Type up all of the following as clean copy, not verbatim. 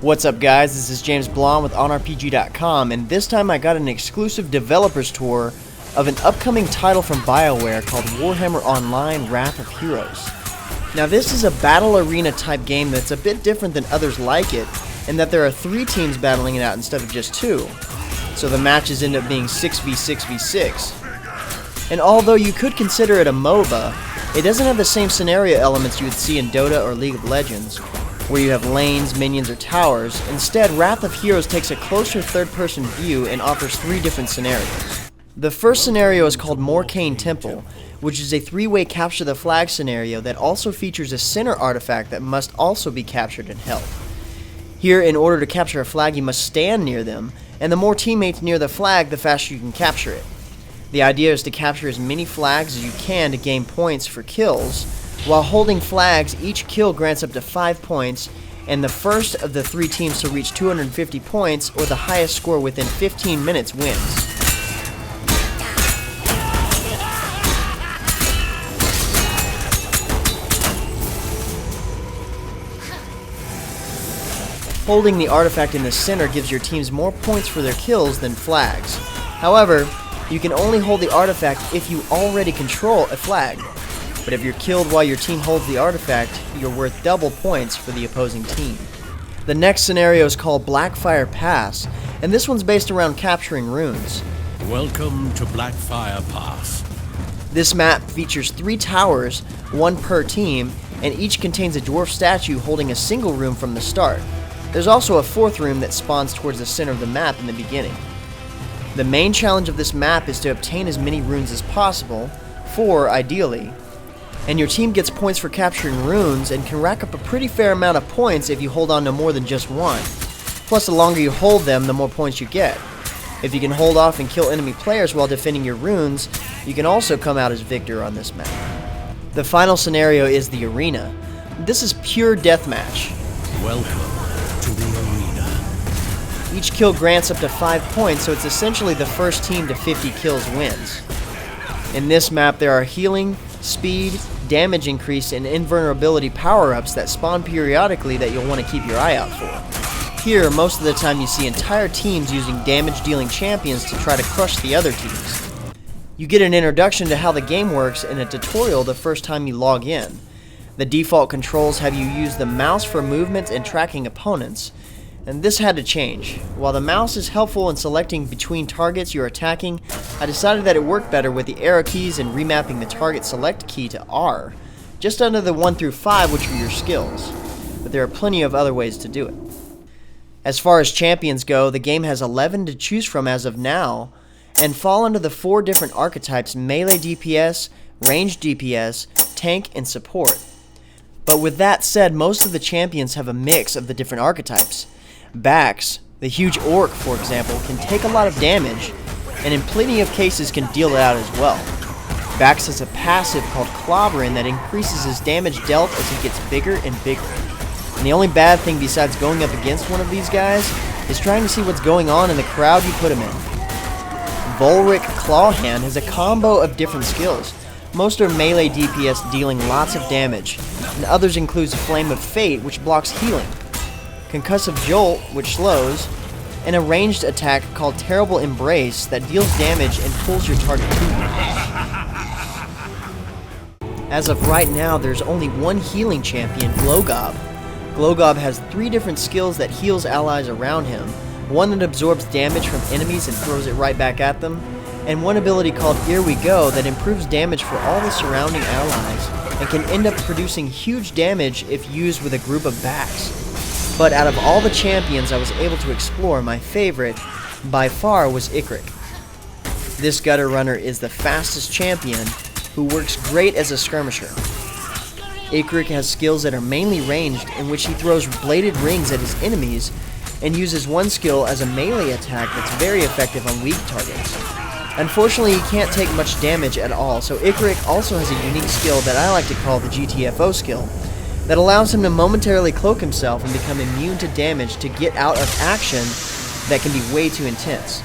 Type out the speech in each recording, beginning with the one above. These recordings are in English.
What's up guys, this is JamesBl0nde with OnRPG.com, and this time I got an exclusive developer's tour of an upcoming title from BioWare called Warhammer Online Wrath of Heroes. Now this is a battle arena type game that's a bit different than others like it, in that there are 3 teams battling it out instead of just 2. So the matches end up being 6v6v6. And although you could consider it a MOBA, it doesn't have the same scenario elements you would see in Dota or League of Legends, where you have lanes, minions, or towers. Instead, Wrath of Heroes takes a closer third-person view and offers 3 different scenarios. The first scenario is called Morcane Temple, which is a 3-way capture the flag scenario that also features a center artifact that must also be captured and held. Here, in order to capture a flag, you must stand near them, and the more teammates near the flag, the faster you can capture it. The idea is to capture as many flags as you can to gain points for kills. While holding flags, each kill grants up to 5 points, and the first of the 3 teams to reach 250 points, or the highest score within 15 minutes, wins. Holding the artifact in the center gives your teams more points for their kills than flags. However, you can only hold the artifact if you already control a flag. But if you're killed while your team holds the artifact, you're worth double points for the opposing team. The next scenario is called Blackfire Pass, and this one's based around capturing runes. Welcome to Blackfire Pass. This map features 3 towers, 1 per team, and each contains a dwarf statue holding a single rune from the start. There's also a 4th rune that spawns towards the center of the map in the beginning. The main challenge of this map is to obtain as many runes as possible, 4 ideally, and your team gets points for capturing runes and can rack up a pretty fair amount of points if you hold on to more than just 1. Plus, the longer you hold them, the more points you get. If you can hold off and kill enemy players while defending your runes, you can also come out as victor on this map. The final scenario is the arena. This is pure deathmatch. Welcome to the arena. Each kill grants up to 5 points, so it's essentially the first team to 50 kills wins. In this map, there are healing, speed, damage increase, and invulnerability power-ups that spawn periodically that you'll want to keep your eye out for. Here, most of the time you see entire teams using damage-dealing champions to try to crush the other teams. You get an introduction to how the game works in a tutorial the first time you log in. The default controls have you use the mouse for movement and tracking opponents, and this had to change. While the mouse is helpful in selecting between targets you're attacking, I decided that it worked better with the arrow keys and remapping the target select key to R, just under the 1 through 5, which are your skills. But there are plenty of other ways to do it. As far as champions go, the game has 11 to choose from as of now, and fall under the 4 different archetypes: melee DPS, ranged DPS, tank, and support. But with that said, most of the champions have a mix of the different archetypes. Bax, the huge orc for example, can take a lot of damage, and in plenty of cases can deal it out as well. Bax has a passive called Clobbering that increases his damage dealt as he gets bigger and bigger. And the only bad thing besides going up against one of these guys is trying to see what's going on in the crowd you put him in. Volric Clawhand has a combo of different skills. Most are melee DPS dealing lots of damage, and others includes Flame of Fate, which blocks healing, Concussive Jolt, which slows, and a ranged attack called Terrible Embrace that deals damage and pulls your target to you. As of right now, there's only 1 healing champion, Glogob. Glogob has 3 different skills that heals allies around him, 1 that absorbs damage from enemies and throws it right back at them, and 1 ability called Here We Go that improves damage for all the surrounding allies, and can end up producing huge damage if used with a group of backs. But out of all the champions I was able to explore, my favorite, by far, was Ikrik. This gutter runner is the fastest champion, who works great as a skirmisher. Ikrik has skills that are mainly ranged, in which he throws bladed rings at his enemies, and uses 1 skill as a melee attack that's very effective on weak targets. Unfortunately, he can't take much damage at all, so Ikrik also has a unique skill that I like to call the GTFO skill, that allows him to momentarily cloak himself and become immune to damage to get out of action that can be way too intense.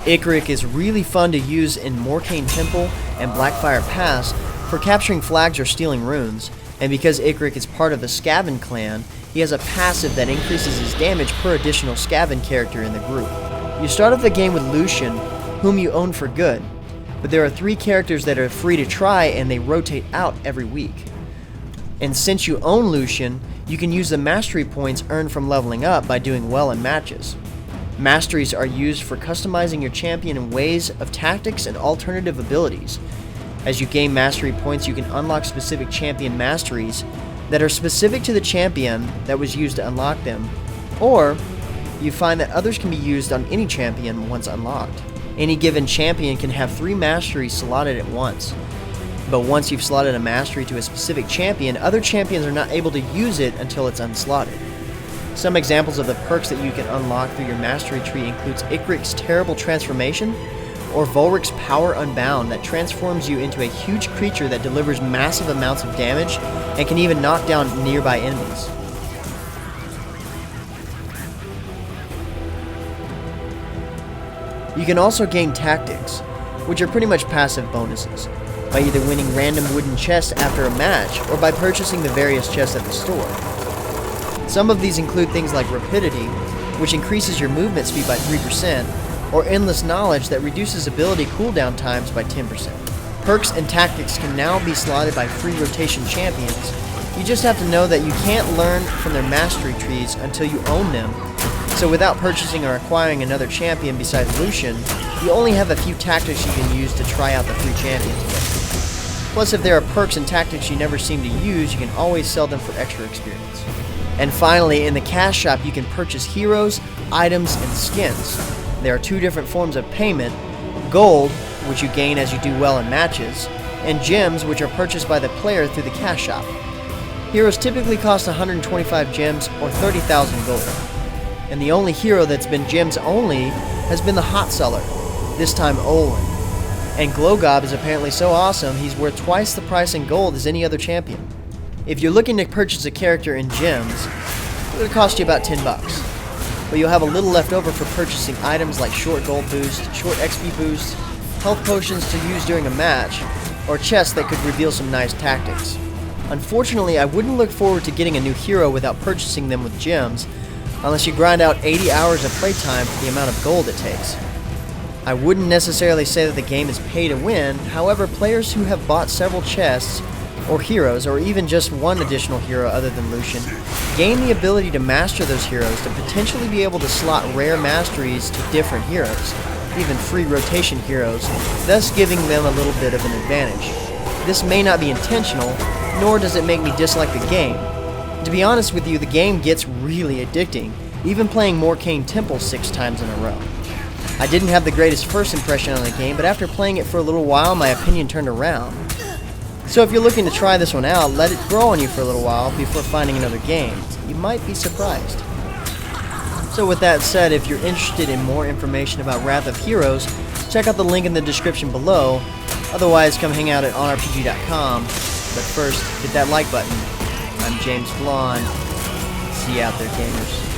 Ikrik is really fun to use in Morcane Temple and Blackfire Pass for capturing flags or stealing runes, And because Ikrik is part of the Skaven clan, he has a passive that increases his damage per additional Skaven character in the group. You start off the game with Lucian, whom you own for good, but there are 3 characters that are free to try and they rotate out every week. And since you own Lucian, you can use the mastery points earned from leveling up by doing well in matches. Masteries are used for customizing your champion in ways of tactics and alternative abilities. As you gain mastery points, you can unlock specific champion masteries that are specific to the champion that was used to unlock them, or you find that others can be used on any champion once unlocked. Any given champion can have 3 masteries slotted at once, but once you've slotted a mastery to a specific champion, other champions are not able to use it until it's unslotted. Some examples of the perks that you can unlock through your mastery tree includes Ikrik's Terrible Transformation, or Volric's Power Unbound that transforms you into a huge creature that delivers massive amounts of damage and can even knock down nearby enemies. You can also gain tactics, which are pretty much passive bonuses, by either winning random wooden chests after a match or by purchasing the various chests at the store. Some of these include things like Rapidity, which increases your movement speed by 3%, or Endless Knowledge that reduces ability cooldown times by 10%. Perks and tactics can now be slotted by free rotation champions. You just have to know that you can't learn from their mastery trees until you own them, so without purchasing or acquiring another champion besides Lucian, you only have a few tactics you can use to try out the free champions with. Plus, if there are perks and tactics you never seem to use, you can always sell them for extra experience. And finally, in the cash shop you can purchase heroes, items, and skins. There are 2 different forms of payment: gold, which you gain as you do well in matches, and gems, which are purchased by the player through the cash shop. Heroes typically cost 125 gems or 30,000 gold. And the only hero that's been gems only has been the Hot Seller, this time Olin. And Glowgob is apparently so awesome he's worth twice the price in gold as any other champion. If you're looking to purchase a character in gems, it would cost you about $10, but you'll have a little left over for purchasing items like short gold boost, short XP boost, health potions to use during a match, or chests that could reveal some nice tactics. Unfortunately, I wouldn't look forward to getting a new hero without purchasing them with gems, unless you grind out 80 hours of playtime for the amount of gold it takes. I wouldn't necessarily say that the game is pay to win, however, players who have bought several chests, or heroes, or even just one additional hero other than Lucian, gain the ability to master those heroes to potentially be able to slot rare masteries to different heroes, even free rotation heroes, thus giving them a little bit of an advantage. This may not be intentional, nor does it make me dislike the game. To be honest with you, the game gets really addicting, even playing Morcane Temple 6 times in a row. I didn't have the greatest first impression on the game, but after playing it for a little while, my opinion turned around. So if you're looking to try this one out, let it grow on you for a little while before finding another game. You might be surprised. So with that said, if you're interested in more information about Wrath of Heroes, check out the link in the description below. Otherwise, come hang out at OnRPG.com. But first, hit that like button. I'm JamesBl0nde. See you out there, gamers.